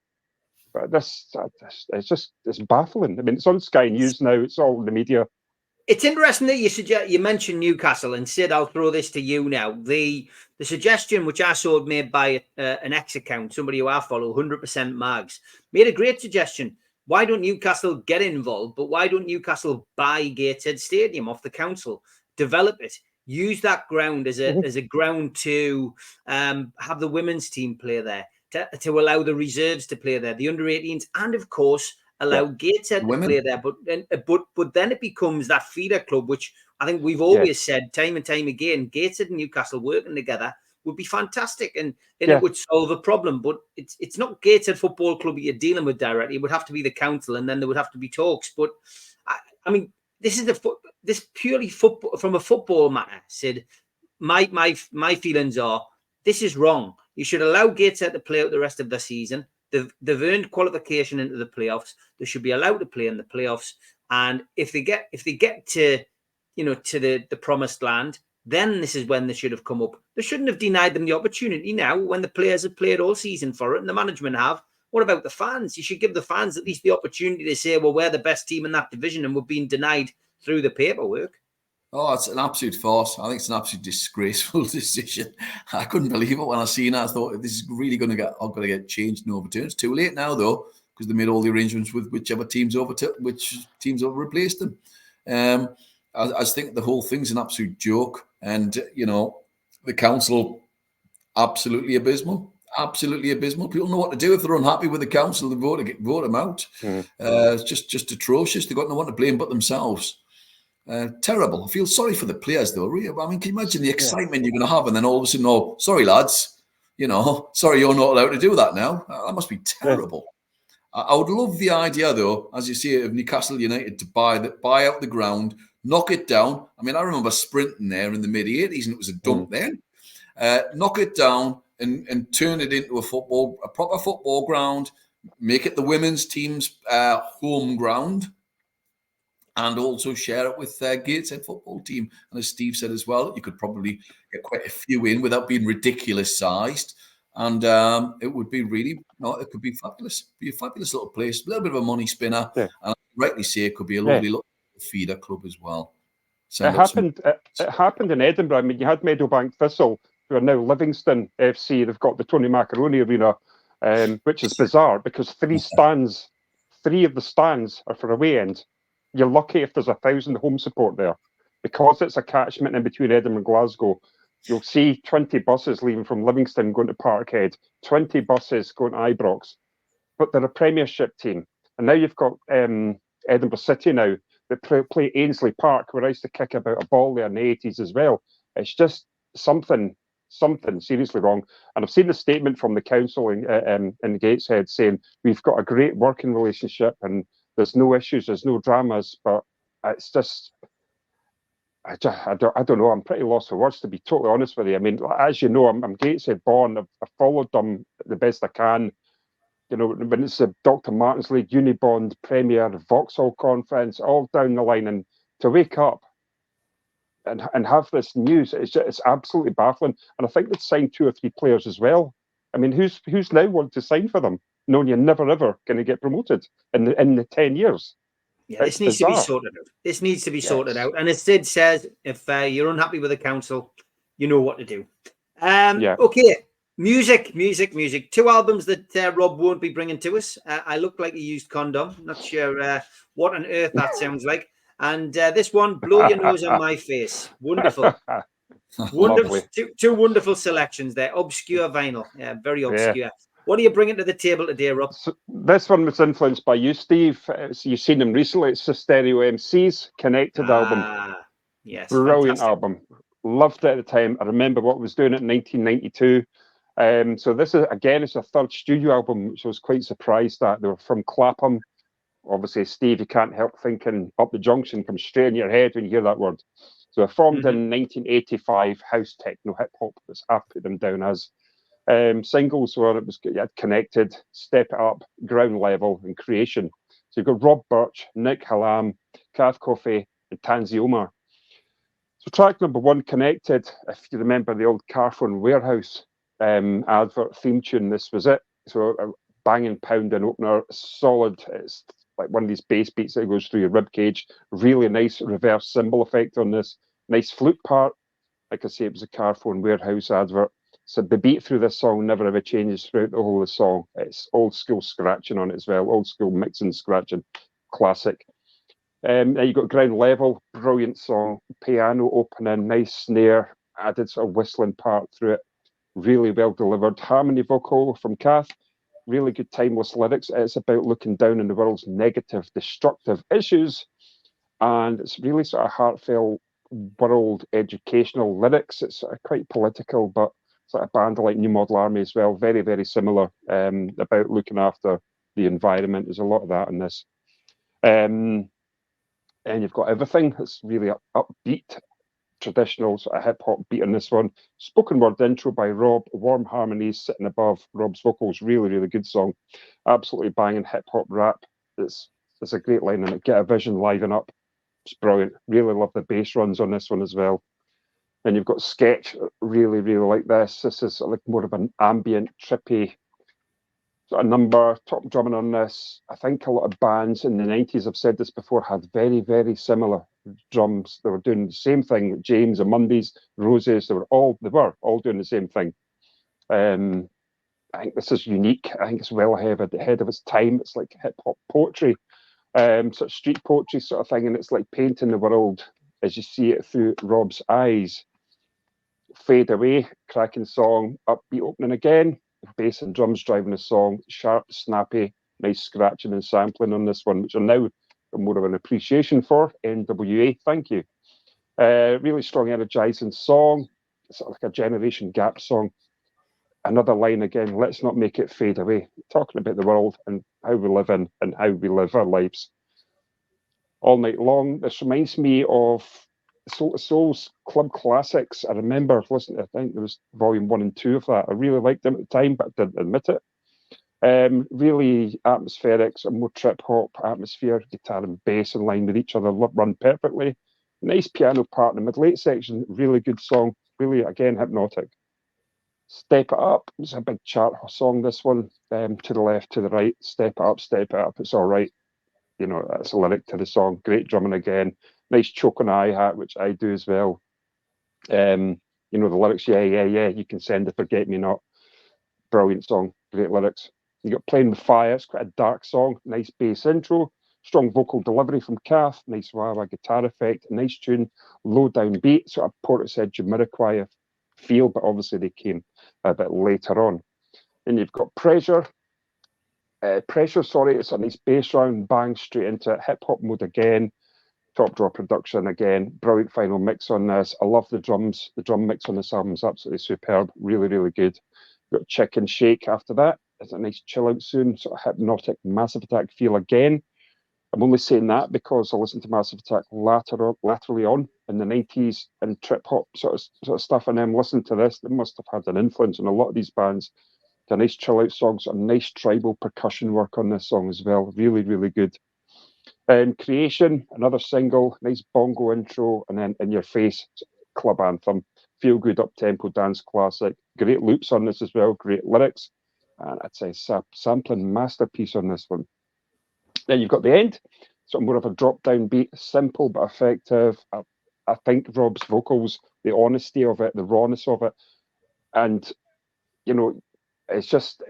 But it's baffling. I mean, it's on Sky News now. It's all in the media. It's interesting that you mentioned Newcastle, and Sid, I'll throw this to you now. The suggestion, which I saw made by an ex account, somebody who I follow, 100% Mags, made a great suggestion. Why don't Newcastle get involved? But why don't Newcastle buy Gateshead Stadium off the council, develop it, use that ground as a ground to have the women's team play there, to allow the reserves to play there, the under-18s, and of course allow Gateshead to play there. But then it becomes that feeder club, which I think we've always said time and time again, Gateshead and Newcastle working together would be fantastic, and it would solve a problem. But it's not Gateshead Football Club you're dealing with directly. It would have to be the council, and then there would have to be talks. But I mean, this is this purely football from a football matter, Sid. My feelings are this is wrong. You should allow Gateshead to play out the rest of the season. They've earned qualification into the playoffs. They should be allowed to play in the playoffs. And if they get to the promised land, then this is when they should have come up. They shouldn't have denied them the opportunity now when the players have played all season for it and the management have. What about the fans? You should give the fans at least the opportunity to say, well, we're the best team in that division and we're being denied through the paperwork. Oh, it's an absolute farce. I think it's an absolute disgraceful decision. I couldn't believe it when I seen it. I thought this is really going to get changed and overturned. It's too late now, though, because they made all the arrangements with whichever teams replaced them. I just think the whole thing's an absolute joke, and the council absolutely abysmal. Absolutely abysmal. People know what to do if they're unhappy with the council. They vote them out. It's just atrocious. They've got no one to blame but themselves. Terrible. I feel sorry for the players, though. Really. I mean, can you imagine the excitement you're going to have, and then all of a sudden, oh, sorry, lads, sorry, you're not allowed to do that now. That must be terrible. I would love the idea, though, as you see, of Newcastle United to buy out the ground, knock it down. I mean, I remember sprinting there in the mid-'80s, and it was a dump then. Knock it down and turn it into a proper football ground. Make it the women's team's home ground. And also share it with Gateshead football team. And as Steve said as well, you could probably get quite a few in without being ridiculous sized. And it would be really, it could be fabulous. It'd be a fabulous little place, a little bit of a money spinner. Yeah. And rightly say it could be a lovely little feeder club as well. It happened in Edinburgh. I mean, you had Meadowbank Thistle, who are now Livingston FC. They've got the Tony Macaroni Arena, which is bizarre because three of the stands are for away end. You're lucky if there's 1,000 home support there. Because it's a catchment in between Edinburgh and Glasgow, you'll see 20 buses leaving from Livingston going to Parkhead, 20 buses going to Ibrox. But they're a Premiership team. And now you've got Edinburgh City now that play Ainsley Park, where I used to kick about a ball there in the 80s as well. It's just something seriously wrong. And I've seen the statement from the council in Gateshead saying, we've got a great working relationship and there's no issues, there's no dramas, but it's just, I don't know. I'm pretty lost for words, to be totally honest with you. I mean, as you know, I'm Gateshead born. I've followed them the best I can. You know, when it's the Dr. Martin's League, Unibond, Premier, Vauxhall Conference, all down the line, and to wake up and have this news, it's absolutely baffling. And I think they've signed 2 or 3 players as well. I mean, who's now want to sign for them, knowing you're never ever going to get promoted in the 10 years? Yeah, this needs to be sorted out. This needs to be sorted out. And as Sid says, if you're unhappy with the council, you know what to do. Okay, music. 2 albums that Rob won't be bringing to us. I Look Like a Used Condom. Not sure what on earth that sounds like. And this one, Blow Your Nose on My Face. Wonderful. Wonderful. Two wonderful selections there. Obscure vinyl. Yeah, very obscure. Yeah. What are you bringing to the table today, Rob? So this one was influenced by you, Steve. You've seen them recently. It's the Stereo MC's Connected album. Yes. Brilliant fantastic. album. Loved it at the time. I remember what I was doing it in 1992. So this is, again, it's a 3rd studio album, which I was quite surprised at. They were from Clapham. Obviously, Steve, you can't help thinking Up the Junction comes straight in your head when you hear that word. So they formed in 1985, house techno hip hop, as I've put them down as. Singles where it was Connected, Step It Up, Ground Level, and Creation. So you've got Rob Birch, Nick Hallam, Kath Coffey, and Tanzi Omar. So track number 1, Connected, if you remember the old Carphone Warehouse advert theme tune, this was it. So a banging, pounding opener, solid. It's like one of these bass beats that goes through your rib cage. Really nice reverse cymbal effect on this. Nice flute part. Like I say, it was a Carphone Warehouse advert. So the beat through this song never ever changes throughout the whole of the song. It's old school scratching on it as well, old school mixing, scratching, classic. Then you got Ground Level, brilliant song, piano opening, nice snare, added sort of whistling part through it, really well delivered. Harmony vocal from Kath, really good timeless lyrics. It's about looking down on the world's negative, destructive issues, and it's really sort of heartfelt, world educational lyrics. It's sort of quite political, but sort of band like New Model Army as well, very, very similar, about looking after the environment. There's a lot of that in this. And you've got everything. It's really upbeat, traditional sort of hip-hop beat on this one. Spoken word intro by Rob, warm harmonies sitting above Rob's vocals. Really, really good song. Absolutely banging hip-hop rap. It's a great line in it. Get a Vision, liven up. It's brilliant. Really love the bass runs on this one as well. Then you've got Sketch, really, really like this. This is like more of an ambient, trippy sort of number. Top drumming on this. I think a lot of bands in the 90s, I've said this before, had very, very similar drums. They were doing the same thing. James and Mondays, Roses, they were all doing the same thing. I think this is unique. I think it's well ahead of its time. It's like hip hop poetry, sort of street poetry sort of thing, and it's like painting the world as you see it through Rob's eyes. Fade Away, cracking song, upbeat opening again, bass and drums driving the song, sharp, snappy, nice scratching and sampling on this one, which are now more of an appreciation for. NWA, thank you. Really strong, energizing song. It's sort of like a generation gap song. Another line again, let's not make it fade away. Talking about the world and how we live in and how we live our lives. All Night Long. This reminds me of Soul's Club Classics. I remember listening, I think there was volume 1 and 2 of that. I really liked them at the time, but I didn't admit it. Really atmospheric, some more trip hop atmosphere, guitar and bass in line with each other, run perfectly. Nice piano part in the mid-late section, really good song, really, again, hypnotic. Step It Up, it's a big chart song, this one, to the left, to the right, step it up, it's all right. You know, that's a lyric to the song. Great drumming again. Nice choke on hi-hat, which I do as well. You know, the lyrics, yeah, you can send a forget me not. Brilliant song, great lyrics. You got Playing with Fire, it's quite a dark song. Nice bass intro. Strong vocal delivery from Kath. Nice wah-wah guitar effect. Nice tune. Low down beat, sort of Portishead Jamiroquai feel, but obviously they came a bit later on. Then you've got Pressure. It's a nice bass round, bang straight into it. Hip hop mode again. Top draw production again. Brilliant final mix on this. I love the drums. The drum mix on this album is absolutely superb. Really, really good. Got Chicken Shake after that. It's a nice chill out soon, sort of hypnotic, Massive Attack feel again. I'm only saying that because I listened to Massive Attack laterally on in the 90s and trip hop sort of stuff, and then listening to this, they must have had an influence on a lot of these bands. The nice chill out songs, a nice tribal percussion work on this song as well. Really, really good. And Creation, another single, nice bongo intro, and then In Your Face, club anthem, feel good up tempo dance classic. Great loops on this as well, great lyrics, and I'd say sampling masterpiece on this one. Then you've got the end, sort of more of a drop down beat, simple but effective. I think Rob's vocals, the honesty of it, the rawness of it, and you know, he's just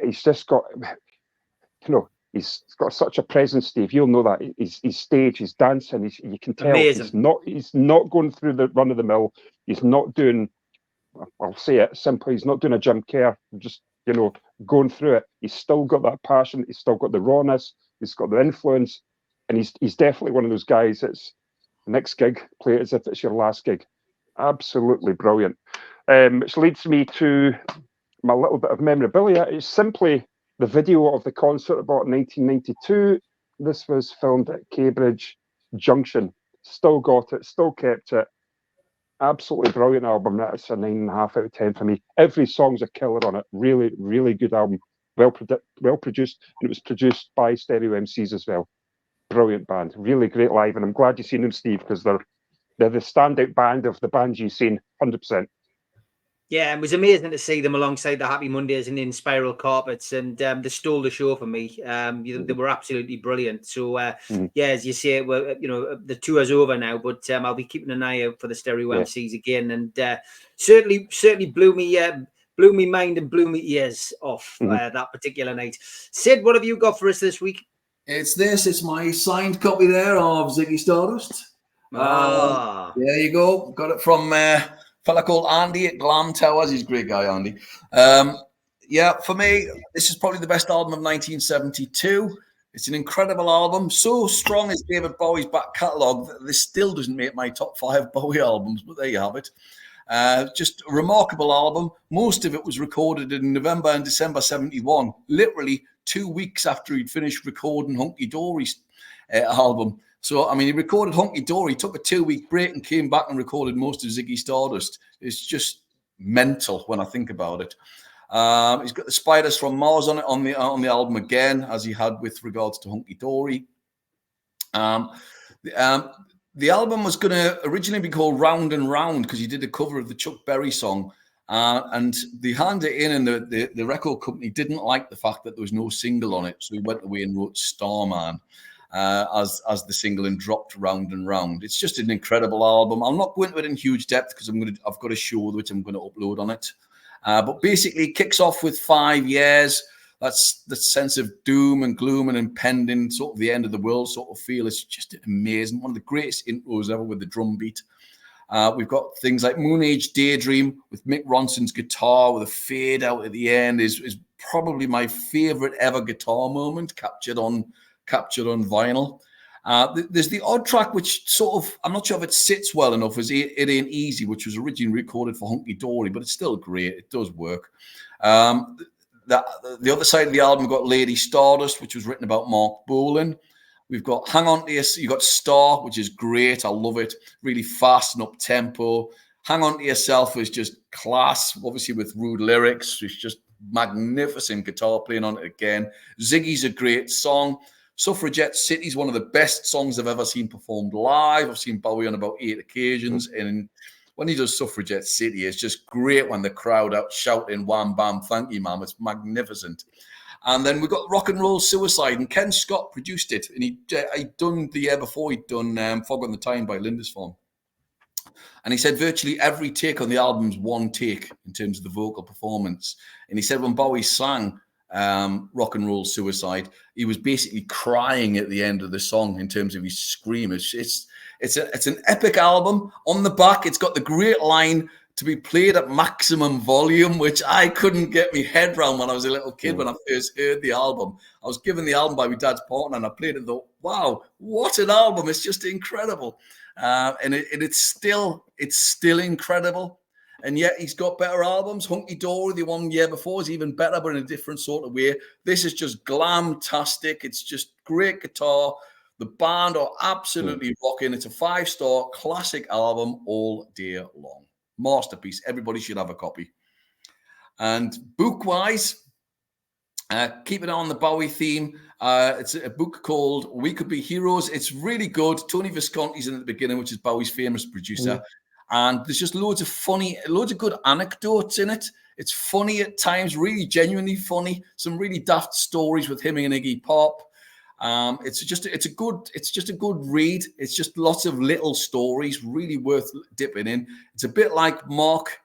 got, you know, he's got such a presence, Steve. You'll know that he's stage, he's dancing. You can tell Amazing. he's not going through the run of the mill. He's not doing, I'll say it simply, he's not doing a Jim Kerr, just, you know, going through it. He's still got that passion. He's still got the rawness. He's got the influence, and he's definitely one of those guys that's next gig, play it as if it's your last gig. Absolutely brilliant. Which leads me to my little bit of memorabilia. It's simply the video of the concert I bought in 1992. This was filmed at Cambridge Junction. Still got it, still kept it. Absolutely brilliant album. That's a 9.5 out of 10 for me. Every song's a killer on it. Really, really good album. Well produced, and it was produced by Stereo MCs as well. Brilliant band. Really great live, and I'm glad you've seen them, Steve, because they're the standout band of the bands you've seen, 100%. Yeah, it was amazing to see them alongside the Happy Mondays and in Spiral Carpets, and they stole the show for me. They were absolutely brilliant. So, yeah, as you say, well, you know, the tour's over now, but I'll be keeping an eye out for the Stereo MCs again, and certainly blew me mind and blew me ears off that particular night. Sid, what have you got for us this week? It's my signed copy there of Ziggy Stardust. There you go. Got it from fella called Andy at Glam Towers. He's a great guy, Andy. Yeah, for me, this is probably the best album of 1972. It's an incredible album. So strong is David Bowie's back catalogue that this still doesn't make my top 5 Bowie albums, but there you have it. Just a remarkable album. Most of it was recorded in November and December 71, literally 2 weeks after he'd finished recording Hunky Dory's album. So, I mean, he recorded Hunky Dory, took a 2-week break and came back and recorded most of Ziggy Stardust. It's just mental when I think about it. He's got the Spiders from Mars on it on the album again, as he had with regards to Hunky Dory. The album was going to originally be called Round and Round because he did a cover of the Chuck Berry song. And they handed it in, and the record company didn't like the fact that there was no single on it. So he went away and wrote Starman as the single and dropped Round and Round. It's just an incredible album. I'll not go into it in huge depth because I've got a show which I'm going to upload on it. But basically, it kicks off with 5 years. That's the sense of doom and gloom and impending, sort of the end of the world sort of feel. It's just amazing. One of the greatest intros ever with the drum beat. We've got things like Moon Age Daydream with Mick Ronson's guitar with a fade out at the end is probably my favorite ever guitar moment captured on vinyl. There's the odd track which sort of, I'm not sure if it sits well enough, as It Ain't Easy, which was originally recorded for Hunky Dory, but it's still great. It does work. The other side of the album, we've got Lady Stardust, which was written about Mark Bolan. We've got Hang On To You. You've got Star, which is great. I love it. Really fast and up tempo. Hang On To Yourself is just class, obviously with rude lyrics. It's just magnificent guitar playing on it again. Ziggy's a great song. Suffragette City is one of the best songs I've ever seen performed live. I've seen Bowie on about 8 occasions. And when he does Suffragette City, it's just great when the crowd out shouting, wham, bam, thank you, ma'am. It's magnificent. And then we've got Rock and Roll Suicide, and Ken Scott produced it. And he'd done the year before, he'd done Fog on the Tyne by Lindisfarne. And he said virtually every take on the album's one take in terms of the vocal performance. And he said when Bowie sang Rock and Roll Suicide, he was basically crying at the end of the song in terms of his scream. It's an epic album. On the back, it's got the great line, to be played at maximum volume, which I couldn't get my head around when I was a little kid when I first heard the album. I was given the album by my dad's partner and I played it and thought, wow, what an album. It's just incredible. And it's still incredible. And yet he's got better albums. Hunky Dory, the 1 year before, is even better, but in a different sort of way. This is just glam-tastic. It's just great guitar. The band are absolutely rocking. It's a 5-star classic album all day long. Masterpiece. Everybody should have a copy. And book-wise, keep it on the Bowie theme. It's a book called We Could Be Heroes. It's really good. Tony Visconti's in at the beginning, which is Bowie's famous producer. And there's just loads of good anecdotes in it. It's funny at times, really genuinely funny. Some really daft stories with him and Iggy Pop. It's just a good read. It's just lots of little stories, really worth dipping in. It's a bit like Mark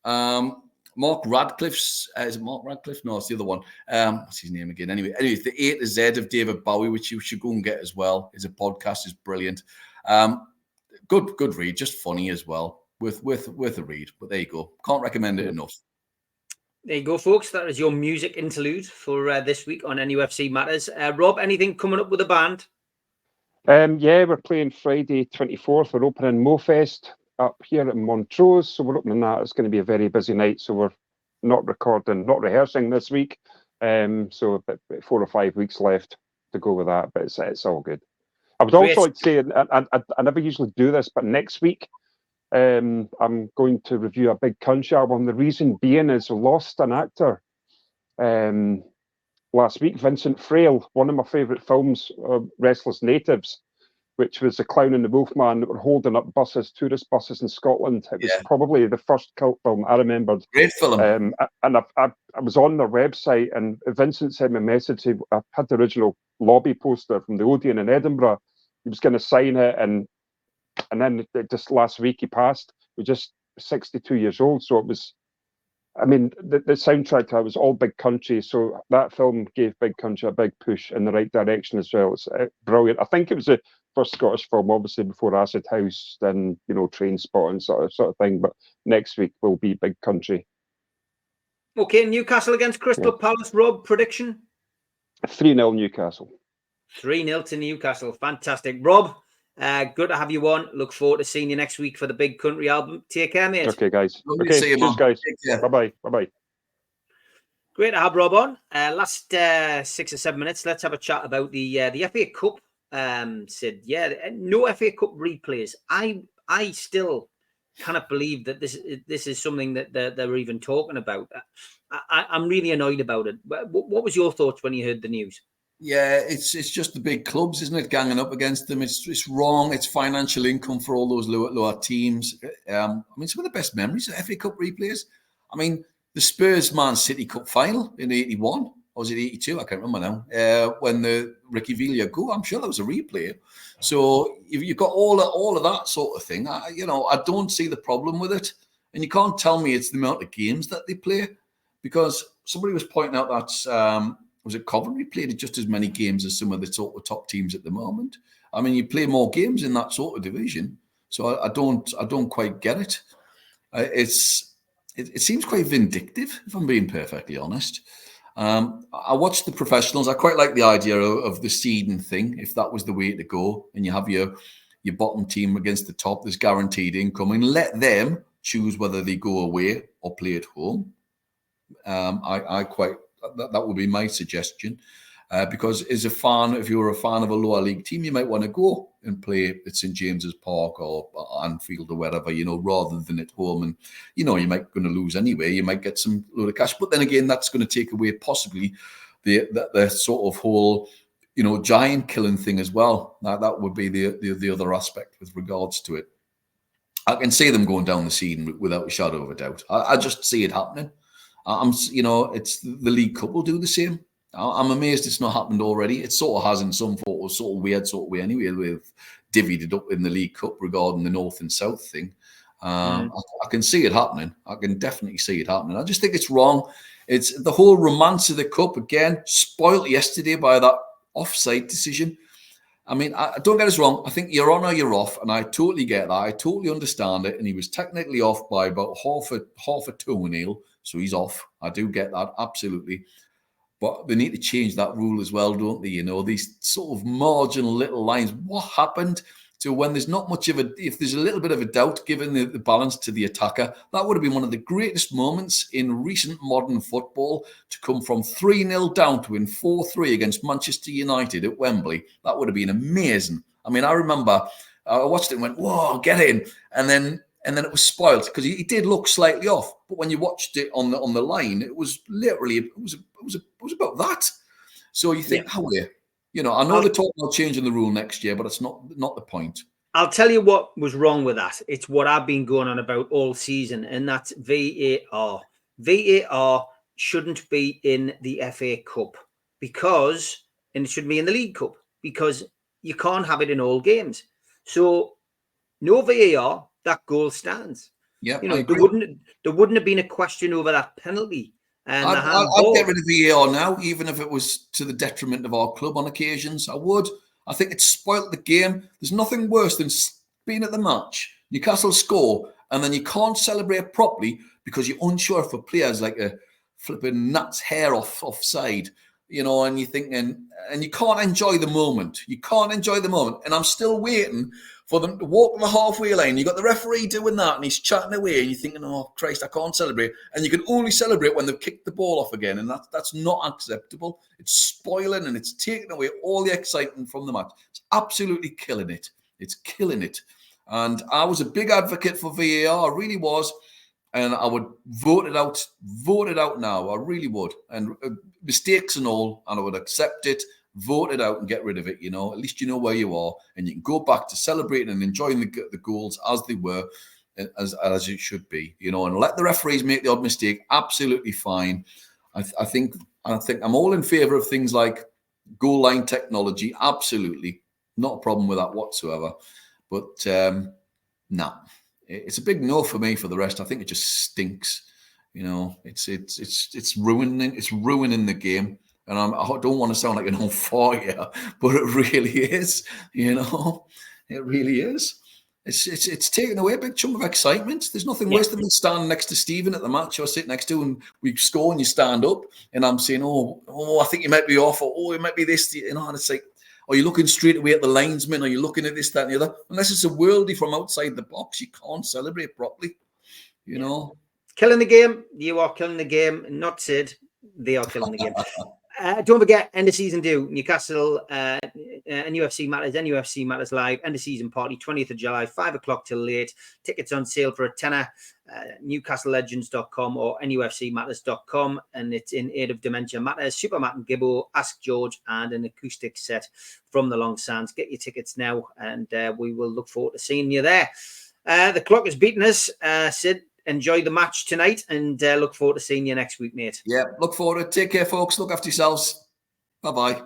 Radcliffe's. Is it Mark Radcliffe? No, it's the other one. What's his name again? Anyway, it's the A to Z of David Bowie, which you should go and get as well. It's a podcast. It's brilliant. Good read, just funny as well. Worth a read. But there you go. Can't recommend it enough. There you go, folks. That is your music interlude for this week on NUFC Matters. Rob, anything coming up with the band? Yeah, we're playing Friday 24th. We're opening MoFest up here at Montrose. So we're opening that. It's going to be a very busy night. So we're not rehearsing this week. So about 4 or 5 weeks left to go with that. But it's all good. I would also like to say, I never usually do this, but next week, I'm going to review a Big Country album. The reason being is I lost an actor last week, Vincent Frail, one of my favourite films, Restless Natives, which was The Clown and the Wolfman that were holding up tourist buses in Scotland. It was probably the first cult film I remembered. Great film. And I was on their website, and Vincent sent me a message. I had the original lobby poster from the Odeon in Edinburgh. He was going to sign it, and then just last week he passed. He was just 62 years old. So it was, I mean, the soundtrack to it was all Big Country. So that film gave Big Country a big push in the right direction as well. It's brilliant. I think it was the first Scottish film, obviously, before Acid House, then, Train Spotting sort of thing. But next week will be Big Country. Okay, Newcastle against Crystal Palace. Rob, prediction? 3-0 Newcastle. 3-0 to Newcastle. Fantastic. Rob, good to have you on. Look forward to seeing you next week for the Big Country album. Take care, mate. Okay, guys. Cheers, guys. Bye-bye. Bye-bye. Great to have Rob on. Last 6 or 7 minutes, let's have a chat about the FA Cup. Sid, no FA Cup replays. I still cannot believe that this is something that they're even talking about. I'm really annoyed about it. What was your thoughts when you heard the news? Yeah, it's just the big clubs, isn't it, ganging up against them. It's wrong. It's financial income for all those lower teams. Some of the best memories of FA Cup replays. The Spurs Man City Cup final in '81, or was it '82? I can't remember now. When the Ricky Villa goal, I'm sure that was a replay. So if you've got all of that sort of thing, I don't see the problem with it. And you can't tell me it's the amount of games that they play, because somebody was pointing out that. Was it Coventry played just as many games as some of the sort of top teams at the moment? You play more games in that sort of division, so I don't quite get it. It seems quite vindictive, if I'm being perfectly honest. I watched the professionals. I quite like the idea of the seeding thing, if that was the way to go, and you have your bottom team against the top. There's guaranteed income, and let them choose whether they go away or play at home. That would be my suggestion, because if you're a fan of a lower league team, you might want to go and play at St James's Park or Anfield or wherever, rather than at home. And, you might going to lose anyway. You might get some load of cash. But then again, that's going to take away possibly the sort of whole, giant killing thing as well. That would be the other aspect with regards to it. I can see them going down the season without a shadow of a doubt. I just see it happening. It's the League Cup will do the same. I'm amazed it's not happened already. It sort of has in some sort of weird sort of way anyway. We've divvied it up in the League Cup regarding the North and South thing. I can see it happening. I can definitely see it happening. I just think it's wrong. It's the whole romance of the Cup, again, spoilt yesterday by that offside decision. I don't get us wrong. I think you're on or you're off, and I totally get that. I totally understand it. And he was technically off by about half a toenail. So he's off. I do get that, absolutely. But they need to change that rule as well, don't they? These sort of marginal little lines. What happened? to when there's not much of if there's a little bit of a doubt given the balance to the attacker, that would have been one of the greatest moments in recent modern football, to come from 3-0 down to win 4-3 against Manchester United at Wembley. That would have been amazing. I mean, I remember I watched it and went, whoa, get in. And then it was spoiled because he did look slightly off. But when you watched it on the line, it was literally, it was about that. So you think, how are you? You know, I know they're talking about changing the rule next year, but it's not the point. I'll tell you what was wrong with that. It's what I've been going on about all season, and that's VAR. VAR shouldn't be in the FA Cup and it shouldn't be in the League Cup, because you can't have it in all games. So no VAR, that goal stands. Yeah, you know, there wouldn't have been a question over that penalty. And I'd get rid of VAR now, even if it was to the detriment of our club on occasions. I would. I think it's spoilt the game. There's nothing worse than being at the match, Newcastle score, and then you can't celebrate properly because you're unsure if a player's like a flipping nuts hair offside, you know, and you're thinking, and you can't enjoy the moment. You can't enjoy the moment. And I'm still waiting for them to walk on the halfway line. You got the referee doing that, and he's chatting away, and you're thinking, "Oh Christ, I can't celebrate." And you can only celebrate when they've kicked the ball off again, and that's not acceptable. It's spoiling, and it's taking away all the excitement from the match. It's absolutely killing it. It's killing it. And I was a big advocate for VAR. I really was, and I would vote it out now. I really would. And mistakes and all, and I would accept it. Vote it out and get rid of it, you know. At least you know where you are, and you can go back to celebrating and enjoying the goals as they were, as it should be, you know. And let the referees make the odd mistake. Absolutely fine. I think I'm all in favour of things like goal line technology. Absolutely, not a problem with that whatsoever. But no, it's a big no for me. For the rest, I think it just stinks. You know, it's ruining the game. And I don't want to sound like an old fart here, but it really is. You know, it really is. It's taken away a big chunk of excitement. There's nothing worse than standing next to Stephen at the match I was sitting next to, and we score and you stand up, and I'm saying, oh, I think you might be off, or oh, it might be this, you know. And it's like, are you looking straight away at the linesman? Are you looking at this, that, and the other? Unless it's a worldie from outside the box, you can't celebrate properly. You know, killing the game. You are killing the game. Not Sid. They are killing the game. Don't forget, end of season due, Newcastle, NUFC Matters Live, end of season party, 20th of July, 5 o'clock till late. Tickets on sale for a tenner, newcastlelegends.com or nufcmatters.com. And it's in aid of Dementia Matters, Super Matt and Gibbo, Ask George, and an acoustic set from the Long Sands. Get your tickets now, and we will look forward to seeing you there. The clock has beaten us, Sid. Enjoy the match tonight, and look forward to seeing you next week, mate. Yeah, look forward to it. Take care, folks. Look after yourselves. Bye-bye.